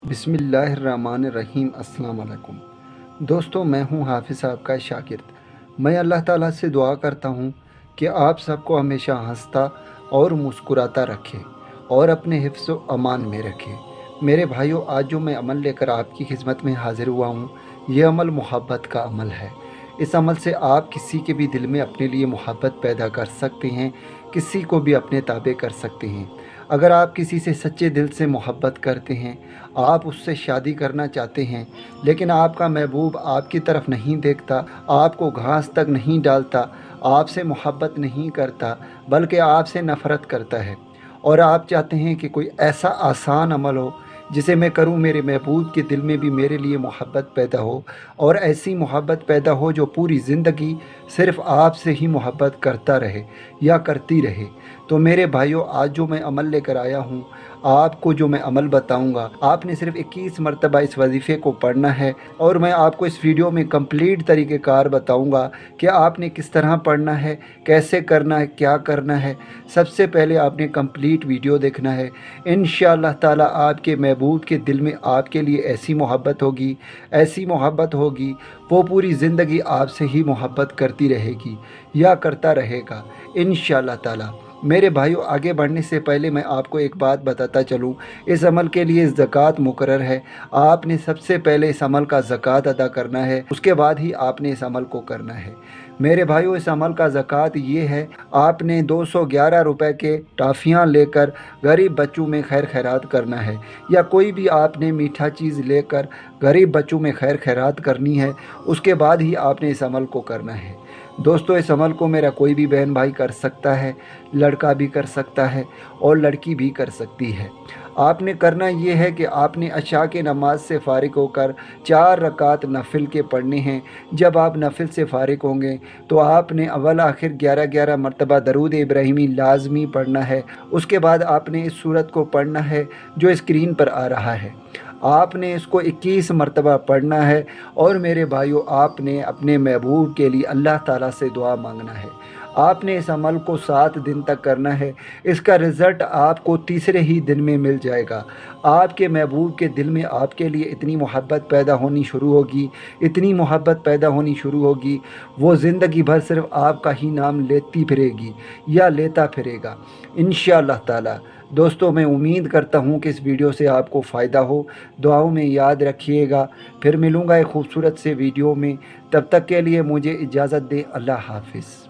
बिस्मिल्लाहिर्रहमानिर्रहीम। अस्सलाम वालेकुम दोस्तों, मैं हूं हाफिज़ साहब का शागिर्द। मैं अल्लाह ताला से दुआ करता हूं कि आप सबको हमेशा हंसता और मुस्कुराता रखे और अपने हिफ्ज़ व अमान में रखे। मेरे भाइयों, आज जो मैं अमल लेकर आपकी खिदमत में हाज़िर हुआ हूं, ये अमल मोहब्बत का अमल है। इस अमल से आप किसी के भी दिल में अपने लिए मोहब्बत पैदा कर सकते हैं, किसी को भी अपने ताबे कर सकते हैं। अगर आप किसी से सच्चे दिल से मोहब्बत करते हैं, आप उससे शादी करना चाहते हैं, लेकिन आपका महबूब आपकी तरफ नहीं देखता, आपको घास तक नहीं डालता, आपसे मोहब्बत नहीं करता, बल्कि आपसे नफ़रत करता है, और आप चाहते हैं कि कोई ऐसा आसान अमल हो जिसे मैं करूं, मेरे महबूब के दिल में भी मेरे लिए मोहब्बत पैदा हो, और ऐसी मोहब्बत पैदा हो जो पूरी ज़िंदगी सिर्फ़ आपसे ही मोहब्बत करता रहे या करती रहे। तो मेरे भाइयों, आज जो मैं अमल लेकर आया हूँ, आपको जो मैं अमल बताऊंगा, आपने सिर्फ 21 मरतबा इस वजीफ़े को पढ़ना है, और मैं आपको इस वीडियो में कंप्लीट तरीक़ेकार बताऊंगा कि आपने किस तरह पढ़ना है, कैसे करना है, क्या करना है। सबसे पहले आपने कंप्लीट वीडियो देखना है। इंशाअल्लाह ताला आपके महबूब के दिल में आपके लिए ऐसी मोहब्बत होगी, ऐसी मोहब्बत होगी, वो पूरी ज़िंदगी आपसे ही मोहब्बत करती रहेगी या करता रहेगा इंशाअल्लाह ताला। मेरे भाइयों, आगे बढ़ने से पहले मैं आपको एक बात बताता चलूँ। इस अमल के लिए ज़कात मुकर्रर है। आपने सबसे पहले इस अमल का ज़कात अदा करना है, उसके बाद ही आपने इस अमल को करना है। मेरे भाइयों, इस अमल का ज़कात ये है, आपने 211 रुपए के टॉफ़ियाँ लेकर गरीब बच्चों में खैर खैरात करना है, या कोई भी आपने मीठा चीज़ लेकर गरीब बच्चों में खैर खैरात करनी है, उसके बाद ही आपने इस अमल को करना है। दोस्तों, इस अमल को मेरा कोई भी बहन भाई कर सकता है, लड़का भी कर सकता है और लड़की भी कर सकती है। आपने करना ये है कि आपने अशा के नमाज से फ़ारिग होकर 4 रकात नफिल के पढ़ने हैं। जब आप नफिल से फ़ारिग होंगे तो आपने अव्वल आखिर 11-11 मरतबा दरूद इब्राहिमी लाजमी पढ़ना है। उसके बाद आपने इस सूरत को पढ़ना है जो स्क्रीन पर आ रहा है। आपने इसको 21 मरतबा पढ़ना है, और मेरे भाइयों, आपने अपने महबूब के लिए अल्लाह ताला से दुआ मांगना है। आपने इस अमल को 7 दिन तक करना है। इसका रिज़ल्ट आपको तीसरे ही दिन में मिल जाएगा। आपके महबूब के दिल में आपके लिए इतनी मोहब्बत पैदा होनी शुरू होगी, इतनी मोहब्बत पैदा होनी शुरू होगी, वो ज़िंदगी भर सिर्फ़ आपका ही नाम लेती फिरेगी या लेता फिरेगा इंशाअल्लाह ताला। दोस्तों, मैं उम्मीद करता हूँ कि इस वीडियो से आपको फ़ायदा हो। दुआओं में याद रखिएगा। फिर मिलूँगा एक खूबसूरत से वीडियो में। तब तक के लिए मुझे इजाज़त दें। अल्लाह हाफ़िज़।